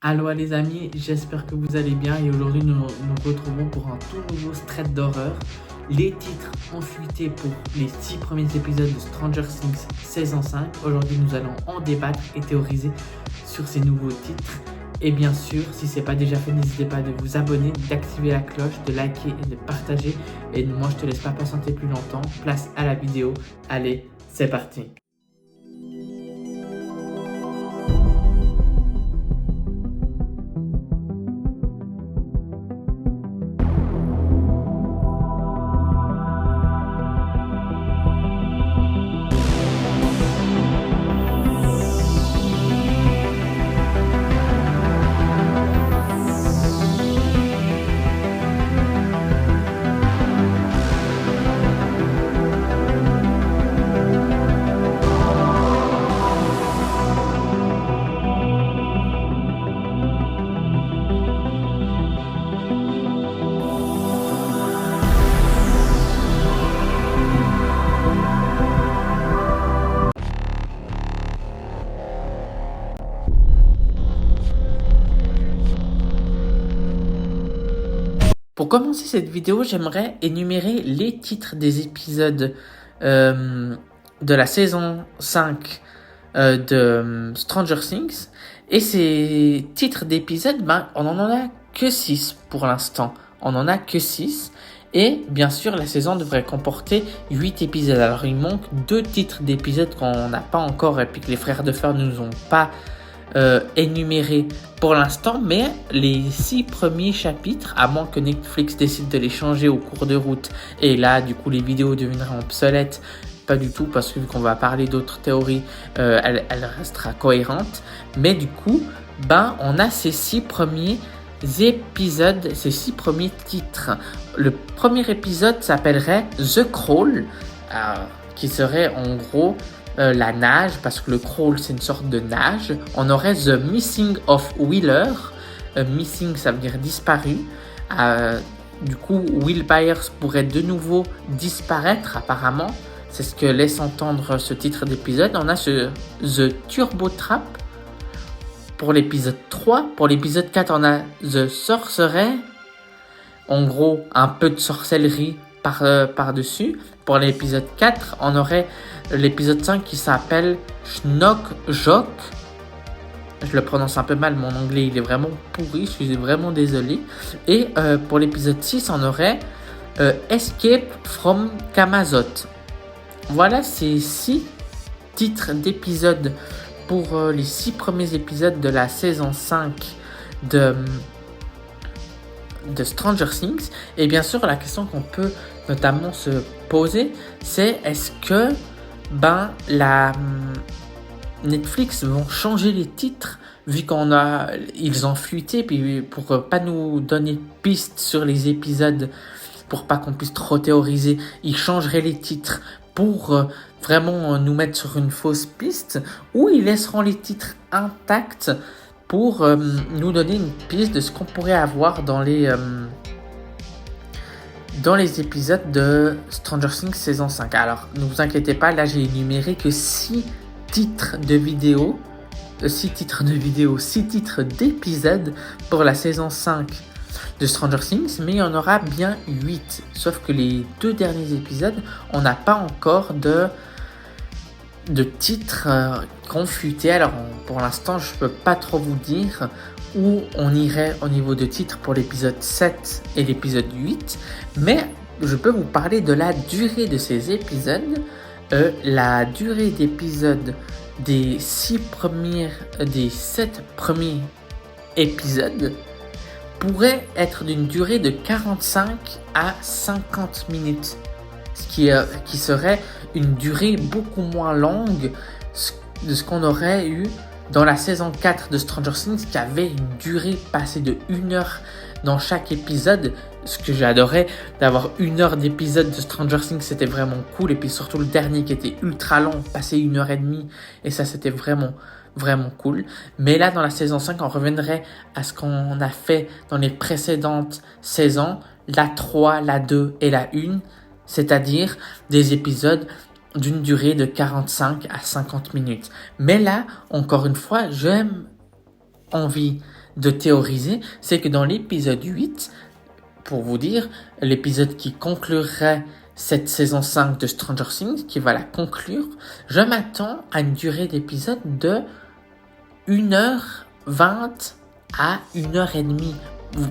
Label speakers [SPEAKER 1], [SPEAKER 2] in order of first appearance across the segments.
[SPEAKER 1] Allo les amis, j'espère que vous allez bien et aujourd'hui nous retrouvons pour un tout nouveau thread d'horreur. Les titres ont fuité pour les 6 premiers épisodes de Stranger Things saison 5. Aujourd'hui nous allons en débattre et théoriser sur ces nouveaux titres. Et bien sûr, si ce n'est pas déjà fait, n'hésitez pas de vous abonner, d'activer la cloche, de liker et de partager. Et moi je te laisse pas patienter plus longtemps, place à la vidéo. Allez, c'est parti. Pour commencer cette vidéo, j'aimerais énumérer les titres des épisodes de la saison 5 de Stranger Things. Et ces titres d'épisodes, on n'en a que 6 pour l'instant. On n'en a que 6. Et bien sûr, la saison devrait comporter 8 épisodes. Alors il manque 2 titres d'épisodes qu'on n'a pas encore et puis que les frères de fer ne nous ont pas énumérés pour l'instant, mais les 6 premiers chapitres, à moins que Netflix décide de les changer au cours de route, et là du coup les vidéos deviendront obsolètes, pas du tout, parce que vu qu'on va parler d'autres théories, elle restera cohérente, mais du coup, on a ces 6 premiers épisodes, ces 6 premiers titres. Le premier épisode s'appellerait The Crawl, qui serait en gros la nage, parce que le crawl c'est une sorte de nage. On aurait The Missing of Wheeler. Missing ça veut dire disparu. Du coup Will Byers pourrait de nouveau disparaître apparemment. C'est ce que laisse entendre ce titre d'épisode. On a The Turbo Trap pour l'épisode 3. Pour l'épisode 4 on a The Sorcerer. En gros un peu de sorcellerie par-dessus. Pour l'épisode 4, on aurait l'épisode 5 qui s'appelle Schnock Jock. Je le prononce un peu mal, mon anglais il est vraiment pourri, je suis vraiment désolé. Et pour l'épisode 6, on aurait Escape from Camazotz. Voilà ces 6 titres d'épisodes pour les 6 premiers épisodes de la saison 5 de Stranger Things. Et bien sûr, la question qu'on peut notamment se poser, c'est est-ce que la Netflix vont changer les titres vu ils ont fuité, puis pour pas nous donner de pistes sur les épisodes, pour pas qu'on puisse trop théoriser, ils changeraient les titres pour vraiment nous mettre sur une fausse piste, ou ils laisseront les titres intacts pour nous donner une piste de ce qu'on pourrait avoir dans les épisodes de Stranger Things saison 5. Alors, ne vous inquiétez pas, là j'ai énuméré que 6 titres d'épisodes pour la saison 5 de Stranger Things, mais il y en aura bien 8. Sauf que les 2 derniers épisodes, on n'a pas encore de titres confutés. Alors pour l'instant je peux pas trop vous dire où on irait au niveau de titres pour l'épisode 7 et l'épisode 8, mais je peux vous parler de la durée de ces épisodes. La durée d'épisode des 7 premiers épisodes pourrait être d'une durée de 45 à 50 minutes, ce qui serait une durée beaucoup moins longue de ce qu'on aurait eu dans la saison 4 de Stranger Things, qui avait une durée passée de 1 heure dans chaque épisode. Ce que j'adorais d'avoir 1 heure d'épisode de Stranger Things, c'était vraiment cool. Et puis surtout le dernier qui était ultra long, passé 1h30, et ça c'était vraiment vraiment cool. Mais là dans la saison 5, on reviendrait à ce qu'on a fait dans les précédentes saisons, la 3, la 2 et la 1, c'est-à-dire des épisodes d'une durée de 45 à 50 minutes. Mais là, encore une fois, j'ai envie de théoriser, c'est que dans l'épisode 8, pour vous dire, l'épisode qui conclurait cette saison 5 de Stranger Things, qui va la conclure, je m'attends à une durée d'épisode de 1h20 à 1h30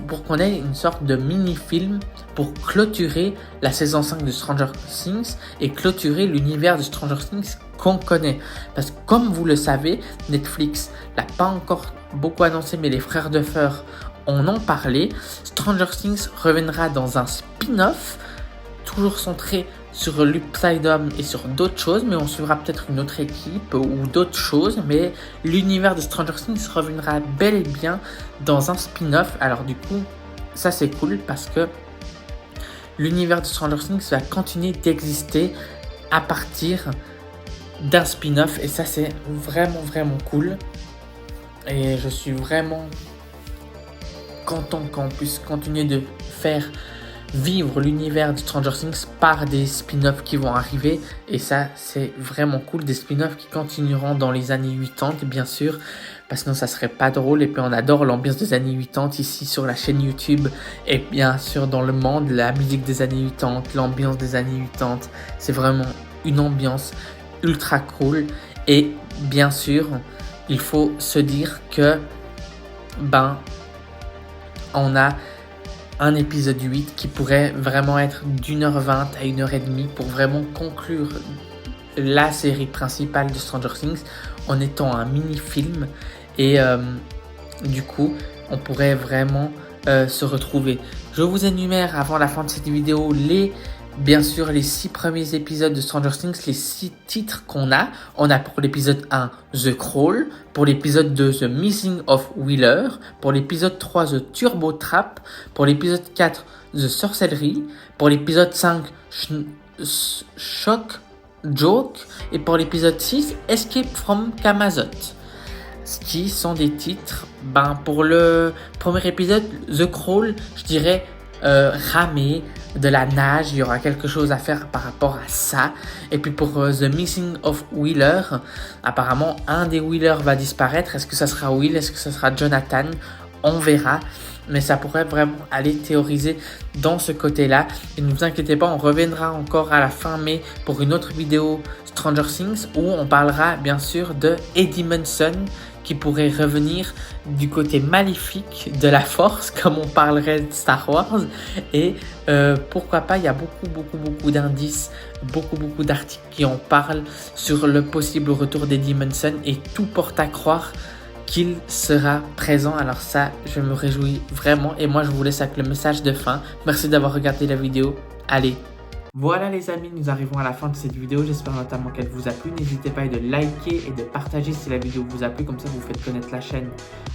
[SPEAKER 1] pour qu'on ait une sorte de mini-film pour clôturer la saison 5 de Stranger Things et clôturer l'univers de Stranger Things qu'on connaît. Parce que comme vous le savez, Netflix l'a pas encore beaucoup annoncé, mais les frères Duffer en ont parlé. Stranger Things reviendra dans un spin-off, toujours centré sur l'Upside-Home et sur d'autres choses, mais on suivra peut-être une autre équipe ou d'autres choses, mais l'univers de Stranger Things reviendra bel et bien dans un spin-off. Alors du coup, ça c'est cool parce que l'univers de Stranger Things va continuer d'exister à partir d'un spin-off, et ça c'est vraiment cool. Et je suis vraiment content qu'on puisse continuer de faire vivre l'univers de Stranger Things par des spin-offs qui vont arriver, et ça c'est vraiment cool, des spin-offs qui continueront dans les années 80 bien sûr, parce que sinon ça serait pas drôle. Et puis on adore l'ambiance des années 80 ici sur la chaîne YouTube, et bien sûr dans le monde, la musique des années 80, l'ambiance des années 80, c'est vraiment une ambiance ultra cool. Et bien sûr il faut se dire que on a un épisode 8 qui pourrait vraiment être d'1h20 à 1h30 pour vraiment conclure la série principale de Stranger Things en étant un mini-film. Et du coup, on pourrait vraiment se retrouver. Je vous énumère avant la fin de cette vidéo bien sûr les 6 premiers épisodes de Stranger Things, les 6 titres qu'on a. On a pour l'épisode 1 The Crawl, pour l'épisode 2 The Missing of Wheeler, pour l'épisode 3 The Turbo Trap, pour l'épisode 4 The Sorcellery, pour l'épisode 5 Shock Joke, et pour l'épisode 6 Escape from Camazot. Ce qui sont des titres, pour le premier épisode The Crawl, je dirais ramer, de la nage, il y aura quelque chose à faire par rapport à ça. Et puis pour The Missing of Wheeler, apparemment un des Wheeler va disparaître. Est-ce que ça sera Will, est-ce que ça sera Jonathan? On verra, mais ça pourrait vraiment aller théoriser dans ce côté-là. Et ne vous inquiétez pas, on reviendra encore à la fin mai pour une autre vidéo Stranger Things où on parlera bien sûr de Eddie Munson, qui pourrait revenir du côté maléfique de la force, comme on parlerait de Star Wars. Et pourquoi pas, il y a beaucoup d'indices, beaucoup d'articles qui en parlent sur le possible retour d'Eddie Munson, et tout porte à croire qu'il sera présent. Alors ça, je me réjouis vraiment, et moi je vous laisse avec le message de fin. Merci d'avoir regardé la vidéo. Allez, voilà les amis, nous arrivons à la fin de cette vidéo. J'espère notamment qu'elle vous a plu. N'hésitez pas à de liker et de partager si la vidéo vous a plu. Comme ça, vous faites connaître la chaîne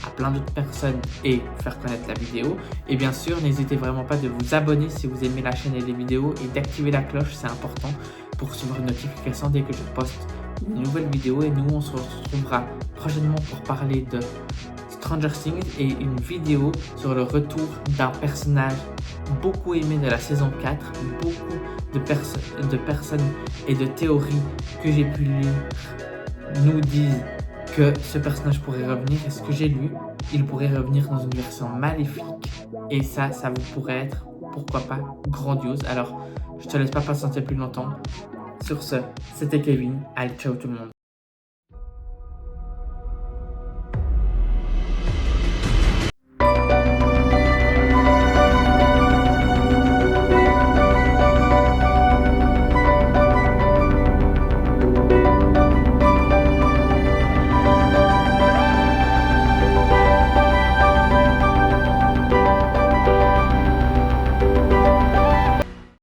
[SPEAKER 1] à plein d'autres personnes et faire connaître la vidéo. Et bien sûr, n'hésitez vraiment pas de vous abonner si vous aimez la chaîne et les vidéos, et d'activer la cloche, c'est important pour recevoir une notification dès que je poste une nouvelle vidéo. Et nous, on se retrouvera prochainement pour parler de Stranger Things et une vidéo sur le retour d'un personnage beaucoup aimé de la saison 4. Beaucoup de personnes et de théories que j'ai pu lire nous disent que ce personnage pourrait revenir. Et ce que j'ai lu, il pourrait revenir dans une version maléfique, et ça vous pourrait être, pourquoi pas, grandiose. Alors je te laisse pas patienter plus longtemps. Sur ce, c'était Kevin. Allez, ciao tout le monde.